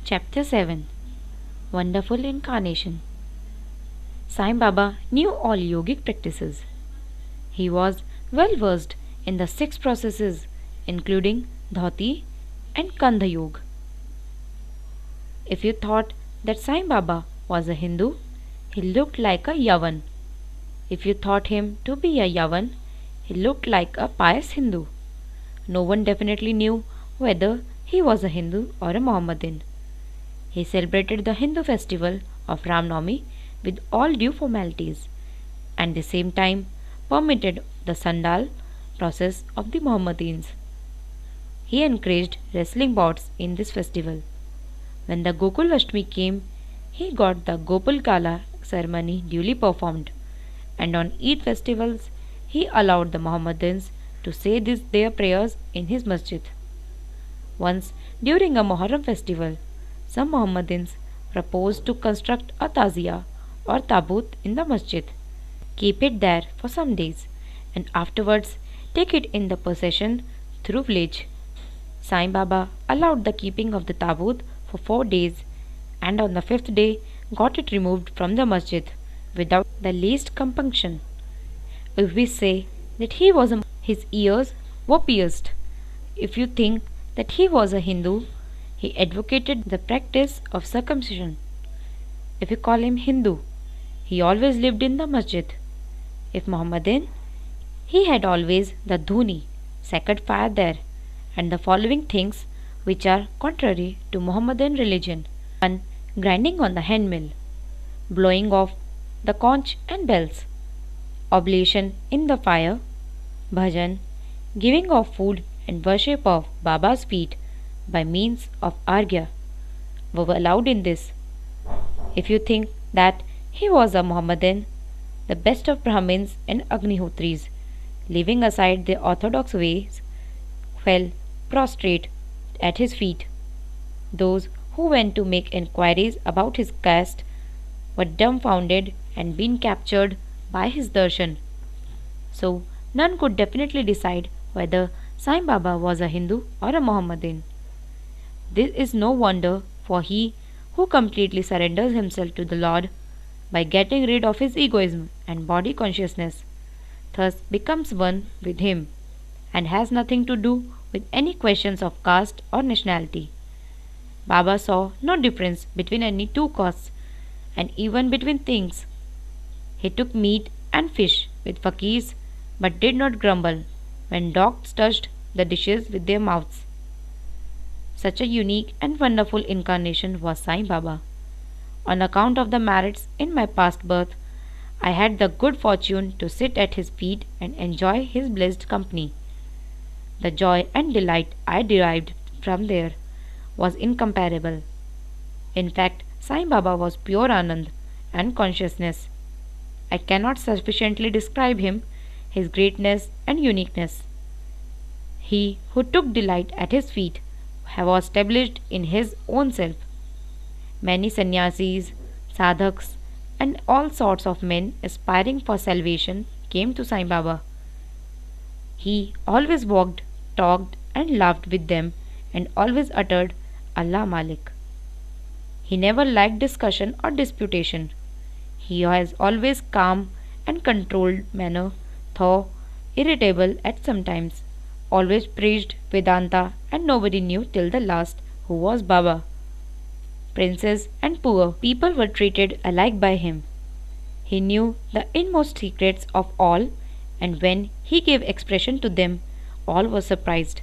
Chapter 7. Wonderful Incarnation. Sai Baba knew all yogic practices. He was well versed in the six processes, including Dhoti and Kandha Yoga. If you thought that Sai Baba was a Hindu, he looked like a Yavan. If you thought him to be a Yavan, he looked like a pious Hindu. No one definitely knew whether he was a Hindu or a Mohammedan. He celebrated the Hindu festival of Ram Navami with all due formalities, and at the same time permitted the Sandal process of the Mohammedans. He encouraged wrestling bouts in this festival. When the Gokul Ashtami came, he got the Gopal Kala ceremony duly performed, and on Eid festivals he allowed the Mohammedans to say their prayers in his masjid. Once, during a Muharram festival, some Mohammedans proposed to construct a tazia or tabut in the masjid, keep it there for some days, and afterwards take it in the procession through village. Sai Baba allowed the keeping of the tabut for 4 days, and on the fifth day got it removed from the masjid without the least compunction. If we say that his ears were pierced. If you think that he was a Hindu, he advocated the practice of circumcision. If you call him Hindu, he always lived in the masjid. If Mohammedan, he had always the dhuni, sacred fire there, and the following things which are contrary to Mohammedan religion: 1. Grinding on the hand mill, blowing off the conch and bells, oblation in the fire, bhajan, giving of food and worship of Baba's feet by means of argya were allowed in this. If you think that he was a Mohammedan, the best of Brahmins and Agnihotris, leaving aside their orthodox ways, fell prostrate at his feet. Those who went to make enquiries about his caste were dumbfounded and been captured by his darshan. So none could definitely decide whether Sai Baba was a Hindu or a Mohammedan. This is no wonder, for he who completely surrenders himself to the Lord by getting rid of his egoism and body consciousness, thus becomes one with him, and has nothing to do with any questions of caste or nationality. Baba saw no difference between any two castes, and even between things. He took meat and fish with fakirs, but did not grumble when dogs touched the dishes with their mouths. Such a unique and wonderful incarnation was Sai Baba. On account of the merits in my past birth, I had the good fortune to sit at his feet and enjoy his blessed company. The joy and delight I derived from there was incomparable. In fact, Sai Baba was pure Anand and consciousness. I cannot sufficiently describe him, his greatness and uniqueness. He who took delight at his feet was established in his own self. Many sannyasis, sadhaks, and all sorts of men aspiring for salvation came to Sai Baba. He always walked, talked, and laughed with them, and always uttered Allah Malik. He never liked discussion or disputation. He has always calm and controlled manner, though irritable at some times. Always preached Vedanta, and nobody knew till the last who was Baba. Princes and poor people were treated alike by him. He knew the inmost secrets of all, and when he gave expression to them, all were surprised.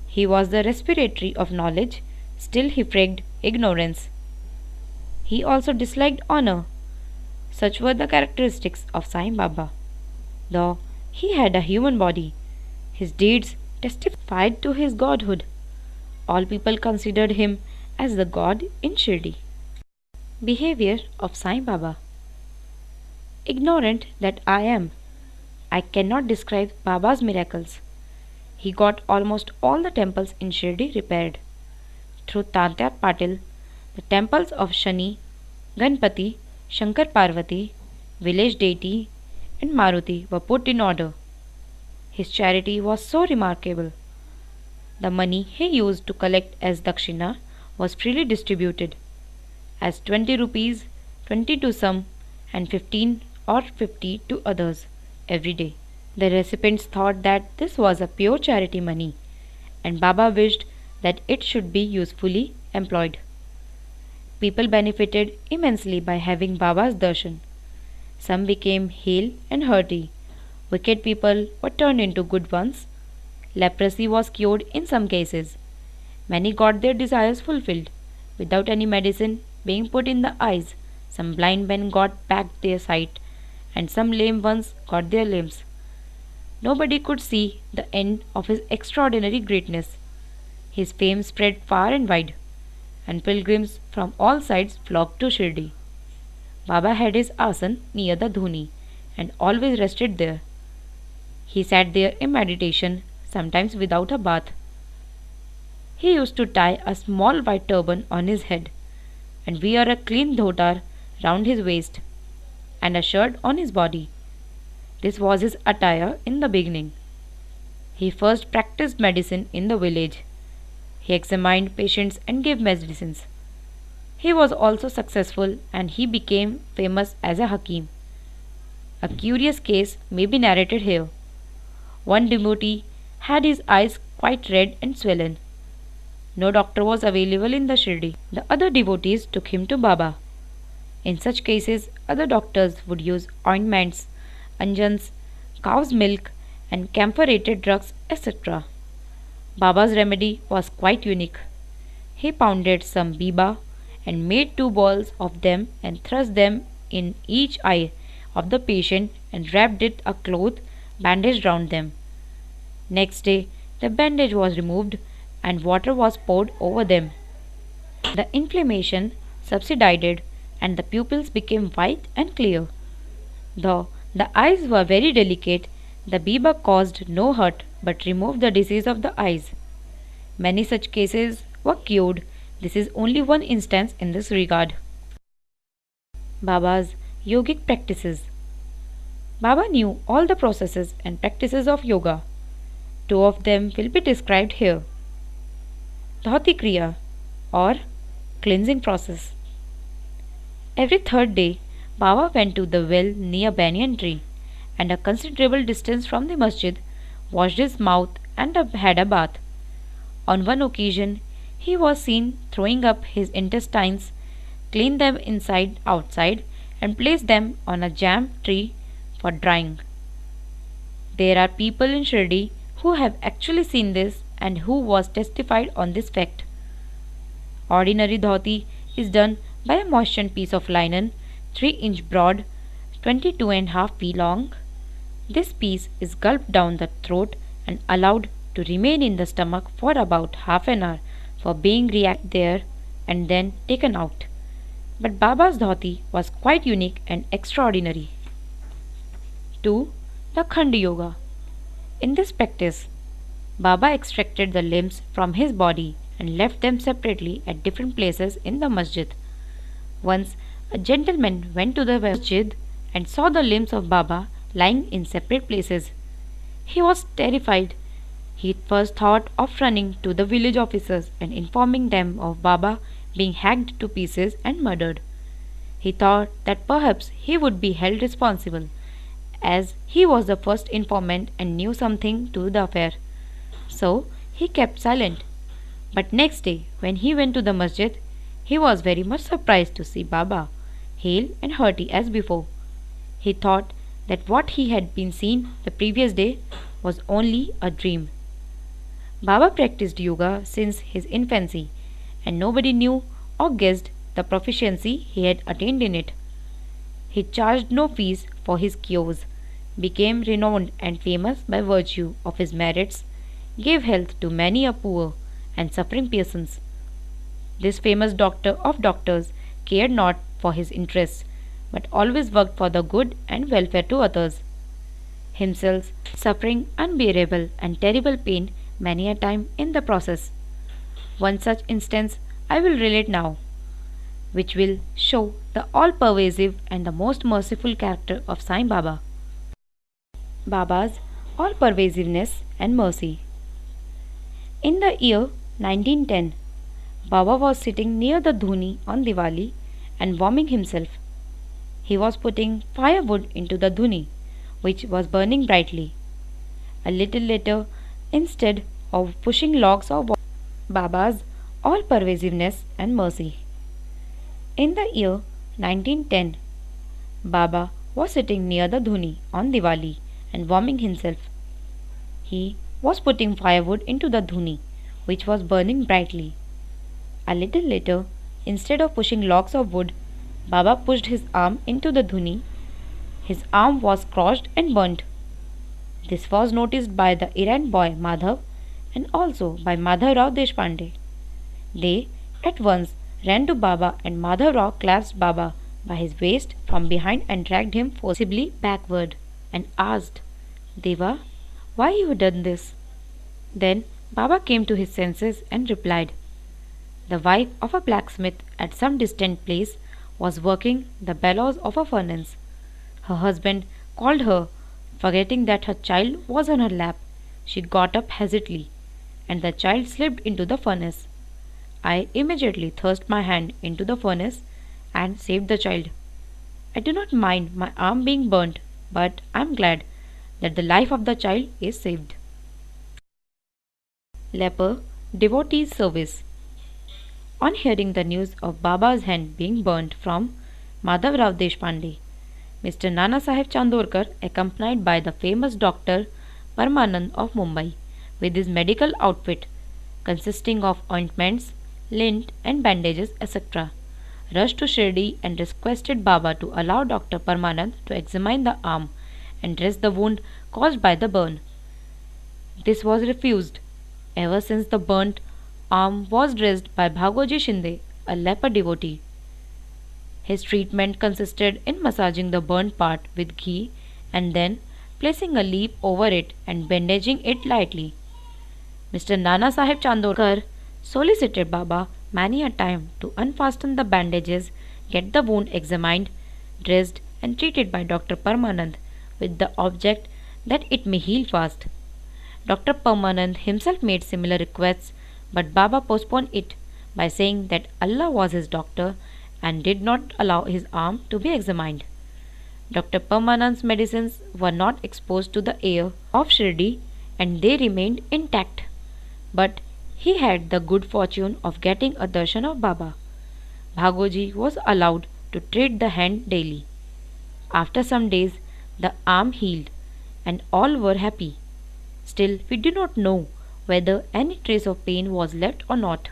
He was the respiratory of knowledge, still he fragged ignorance. He also disliked honor. Such were the characteristics of Sai Baba. Though he had a human body, his deeds testified to his godhood. All people considered him as the god in Shirdi. Behavior of Sai Baba. Ignorant that I am, I cannot describe Baba's miracles. He got almost all the temples in Shirdi repaired. Through Tatya Patil, the temples of Shani, Ganpati, Shankar Parvati, village deity, and Maruti were put in order. His charity was so remarkable. The money he used to collect as dakshina was freely distributed as 20 rupees, 20 to some, and 15 or 50 to others every day. The recipients thought that this was a pure charity money, and Baba wished that it should be usefully employed. People benefited immensely by having Baba's darshan. Some became hale and hearty. Wicked people were turned into good ones. Leprosy was cured in some cases. Many got their desires fulfilled without any medicine being put in the eyes. Some blind men got back their sight, and some lame ones got their limbs. Nobody could see the end of his extraordinary greatness. His fame spread far and wide, and pilgrims from all sides flocked to Shirdi. Baba had his asan near the dhuni and always rested there. He sat there in meditation, sometimes without a bath. He used to tie a small white turban on his head and wear a clean dhotar round his waist and a shirt on his body. This was his attire in the beginning. He first practiced medicine in the village. He examined patients and gave medicines. He was also successful and he became famous as a Hakim. A curious case may be narrated here. One devotee had his eyes quite red and swollen. No doctor was available in the Shirdi. The other devotees took him to Baba. In such cases, other doctors would use ointments, anjans, cow's milk, and camphorated drugs, etc. Baba's remedy was quite unique. He pounded some biba and made 2 balls of them and thrust them in each eye of the patient and wrapped it a cloth bandaged round them. Next day, the bandage was removed and water was poured over them. The inflammation subsided and the pupils became white and clear. Though the eyes were very delicate, the biba caused no hurt but removed the disease of the eyes. Many such cases were cured. This is only one instance in this regard. Baba's yogic practices. Baba knew all the processes and practices of yoga. 2 of them will be described here. Dhoti Kriya or cleansing process. Every 3rd day, Baba went to the well near banyan tree and a considerable distance from the masjid, washed his mouth and had a bath. On one occasion, he was seen throwing up his intestines, cleaned them inside outside, and placed them on a jam tree for drying. There are people in Shirdi who have actually seen this and who was testified on this fact. Ordinary dhoti is done by a moistened piece of linen 3-inch broad, 22.5 feet long. This piece is gulped down the throat and allowed to remain in the stomach for about half an hour for being reacted there and then taken out. But Baba's dhoti was quite unique and extraordinary. 2. The Khand Yoga. In this practice, Baba extracted the limbs from his body and left them separately at different places in the masjid. Once, a gentleman went to the masjid and saw the limbs of Baba lying in separate places. He was terrified. He first thought of running to the village officers and informing them of Baba being hacked to pieces and murdered. He thought that perhaps he would be held responsible, as he was the first informant and knew something to the affair. So he kept silent. But next day, when he went to the masjid, he was very much surprised to see Baba, hale and hearty as before. He thought that what he had been seen the previous day was only a dream. Baba practiced yoga since his infancy, and nobody knew or guessed the proficiency he had attained in it. He charged no fees for his cures, became renowned and famous by virtue of his merits, gave health to many a poor and suffering persons. This famous doctor of doctors cared not for his interests, but always worked for the good and welfare to others, himself suffering unbearable and terrible pain many a time in the process. One such instance I will relate now, which will show the all-pervasive and the most merciful character of Sai Baba. Baba's all-pervasiveness and mercy. In the year 1910, Baba was sitting near the dhuni on Diwali and warming himself. He was putting firewood into the dhuni, which was burning brightly. A little later, instead of pushing logs of Baba's all pervasiveness and mercy. In the year 1910, Baba was sitting near the dhuni on Diwali and warming himself. He was putting firewood into the dhuni, which was burning brightly. A little later, instead of pushing logs of wood, Baba pushed his arm into the dhuni. His arm was crushed and burnt. This was noticed by the errand boy Madhav and also by Madhav Rao Deshpande. They at once ran to Baba and Madhav Rao clasped Baba by his waist from behind and dragged him forcibly backward and asked, Deva, why you done this? Then Baba came to his senses and replied, the wife of a blacksmith at some distant place was working the bellows of a furnace. Her husband called her. Forgetting that her child was on her lap, she got up hastily, and the child slipped into the furnace. I immediately thrust my hand into the furnace and saved the child. I do not mind my arm being burnt, but I am glad that the life of the child is saved. Leper Devotee's Service. On hearing the news of Baba's hand being burnt from Madhav Rao Deshpande, Mr. Nana Saheb Chandorkar, accompanied by the famous doctor Paramanand of Mumbai, with his medical outfit consisting of ointments, lint and bandages, etc., rushed to Shirdi and requested Baba to allow Dr. Paramanand to examine the arm and dress the wound caused by the burn. This was refused. Ever since the burnt arm was dressed by Bhagoji Shinde, a leper devotee. His treatment consisted in massaging the burnt part with ghee and then placing a leaf over it and bandaging it lightly. Mr. Nana Saheb Chandorkar solicited Baba many a time to unfasten the bandages, get the wound examined, dressed and treated by Dr. Paramanand with the object that it may heal fast. Dr. Paramanand himself made similar requests, but Baba postponed it by saying that Allah was his doctor and did not allow his arm to be examined. Dr. Paramanand's medicines were not exposed to the air of Shirdi and they remained intact. But he had the good fortune of getting a darshan of Baba. Bhagoji was allowed to treat the hand daily. After some days, the arm healed and all were happy. Still, we do not know whether any trace of pain was left or not.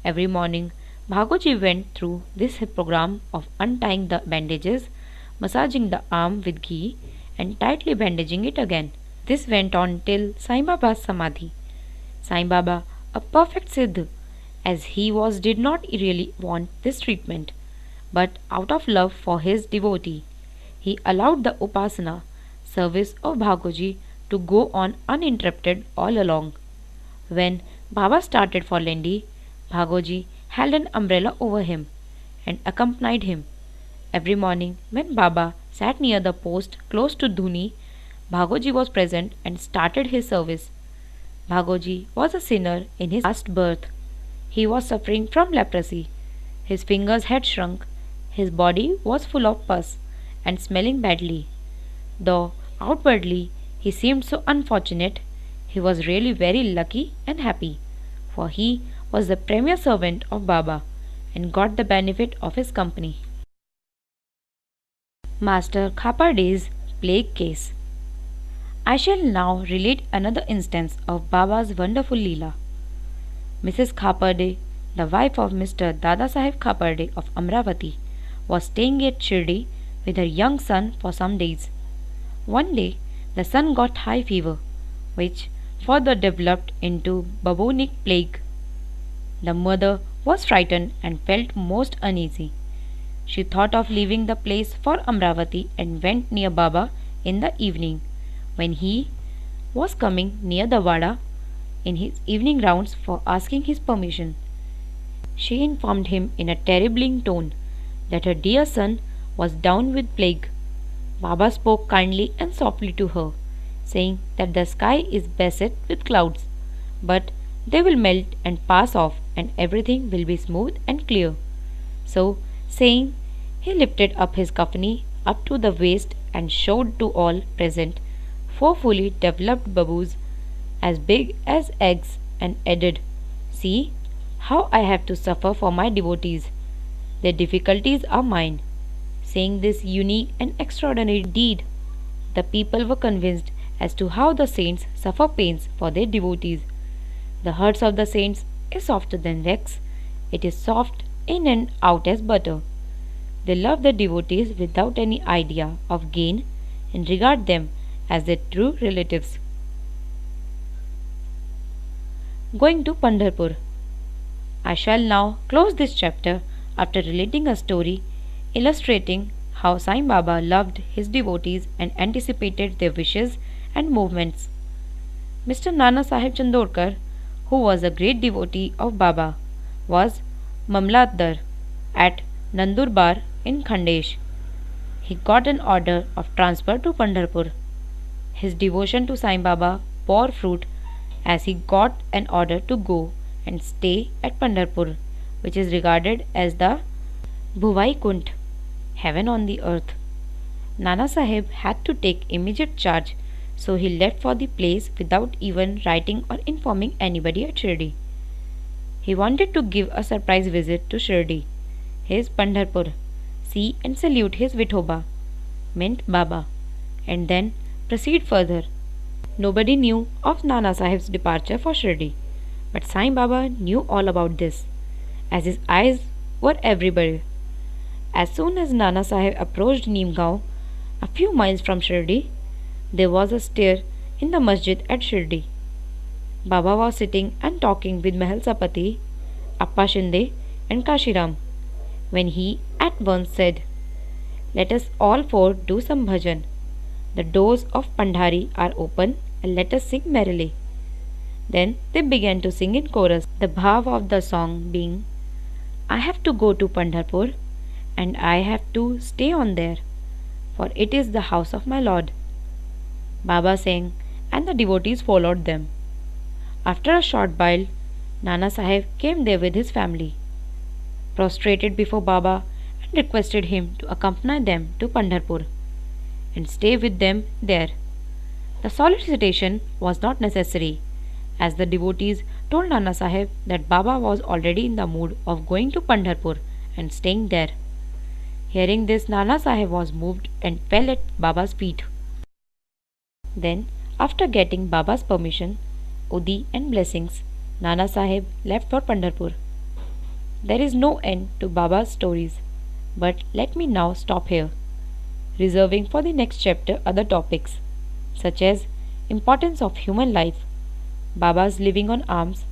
Every morning, Bhagoji went through this program of untying the bandages, massaging the arm with ghee and tightly bandaging it again. This went on till Sai Baba's Samadhi. Sai Baba, a perfect Siddh, as he was, did not really want this treatment, but out of love for his devotee, he allowed the Upasana service of Bhagoji to go on uninterrupted all along. When Baba started for Lendi, Bhagoji held an umbrella over him and accompanied him. Every morning when Baba sat near the post close to Dhuni, Bhagoji was present and started his service. Bhagoji was a sinner in his last birth. He was suffering from leprosy. His fingers had shrunk. His body was full of pus and smelling badly. Though outwardly he seemed so unfortunate, he was really very lucky and happy, for he was the premier servant of Baba and got the benefit of his company. Master Khaparde's plague case. I shall now relate another instance of Baba's wonderful Leela. Mrs. Khaparde, the wife of Mr. Dada Saheb Khaparde of Amravati, was staying at Shirdi with her young son for some days. One day, the son got high fever, which further developed into bubonic plague. The mother was frightened and felt most uneasy. She thought of leaving the place for Amravati and went near Baba in the evening, when he was coming near the Vada in his evening rounds for asking his permission. She informed him in a terribling tone that her dear son was down with plague. Baba spoke kindly and softly to her, saying that the sky is beset with clouds, but they will melt and pass off and everything will be smooth and clear. So, saying, he lifted up his kafani up to the waist and showed to all present 4 fully developed babus as big as eggs and added, "See how I have to suffer for my devotees. Their difficulties are mine." Saying this unique and extraordinary deed, the people were convinced as to how the saints suffer pains for their devotees. The hearts of the saints is softer than wax, it is soft in and out as butter. They love their devotees without any idea of gain and regard them as their true relatives. Going to Pandharpur. I shall now close this chapter after relating a story illustrating how Sai Baba loved his devotees and anticipated their wishes and movements. Mr. Nana Sahib Chandorkar, who was a great devotee of Baba, was Mamlatdar at Nandurbar in Khandesh. He got an order of transfer to Pandharpur. His devotion to Sai Baba bore fruit as he got an order to go and stay at Pandharpur, which is regarded as the Bhuvai Kunt, heaven on the earth. Nana Sahib had to take immediate charge, so he left for the place without even writing or informing anybody at Shirdi. He wanted to give a surprise visit to Shirdi, his Pandharpur, see and salute his Vithoba, meant Baba, and then proceed further. Nobody knew of Nana Sahib's departure for Shirdi, but Sai Baba knew all about this, as his eyes were everywhere. As soon as Nana Sahib approached Neemgaon, a few miles from Shirdi, there was a stir in the masjid at Shirdi. Baba was sitting and talking with Mahal Sapati, Appa Shinde, and Kashiram, when he at once said, "Let us all four do some bhajan. The doors of Pandhari are open and let us sing merrily." Then they began to sing in chorus, the bhav of the song being, "I have to go to Pandharpur, and I have to stay on there, for it is the house of my Lord." Baba sang, and the devotees followed them. After a short while, Nana Sahib came there with his family, prostrated before Baba, and requested him to accompany them to Pandharpur and stay with them there. The solicitation was not necessary, as the devotees told Nana Sahib that Baba was already in the mood of going to Pandharpur and staying there. Hearing this, Nana Sahib was moved and fell at Baba's feet. Then, after getting Baba's permission, Udi and blessings, Nana Sahib left for Pandharpur. There is no end to Baba's stories, but let me now stop here, reserving for the next chapter other topics, such as importance of human life, Baba's living on alms,